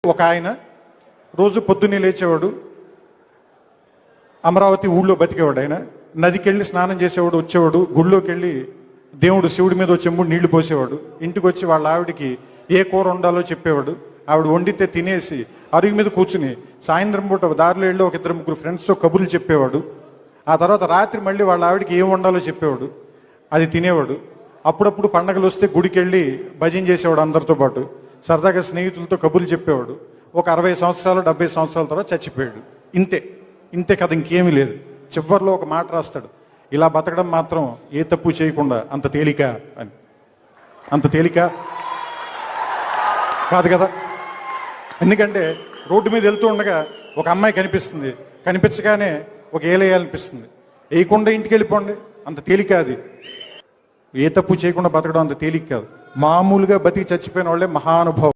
ఒక ఆయన రోజు పొద్దున్నే లేచేవాడు, అమరావతి ఊళ్ళో బతికేవాడు. ఆయన నదికి వెళ్ళి స్నానం చేసేవాడు, వచ్చేవాడు, గుళ్ళోకి వెళ్ళి దేవుడు శివుడి మీద చెంబుడు నీళ్లు పోసేవాడు. ఇంటికి వచ్చి వాళ్ళ ఆవిడికి ఏ కూర వండాలో చెప్పేవాడు. ఆవిడ వండితే తినేసి అరుగు మీద కూర్చుని సాయంత్రం పూట దారిలో వెళ్ళి ఒక ఇద్దరు ముగ్గురు ఫ్రెండ్స్తో కబుర్లు చెప్పేవాడు. ఆ తర్వాత రాత్రి మళ్ళీ వాళ్ళ ఆవిడికి ఏం వండాలో చెప్పేవాడు, అది తినేవాడు. అప్పుడప్పుడు పండగలు వస్తే గుడికి వెళ్ళి భజన చేసేవాడు అందరితో పాటు. సరదాగా స్నేహితులతో కబుర్లు చెప్పేవాడు. ఒక 60 సంవత్సరాలు 70 సంవత్సరాల తర్వాత చచ్చిపోయాడు. ఇంతే కథ, ఇంకేమీ లేదు. చివరిలో ఒక మాట రాస్తాడు, ఇలా బతకడం మాత్రం ఏ తప్పు చేయకుండా అంత తేలిక అని. అంత తేలిక కాదు కదా. ఎందుకంటే రోడ్డు మీద వెళ్తూ ఉండగా ఒక అమ్మాయి కనిపిస్తుంది, కనిపించగానే ఒక ఏలేయాలనిపిస్తుంది. వేయకుండా ఇంటికి వెళ్ళిపోండి, అంత తేలిక అది. ఏ తప్పు చేయకుండా బతకడం అంత తేలిక కాదు. మామూలుగా బతికి చచ్చిపోయిన వాళ్ళే మహానుభావం.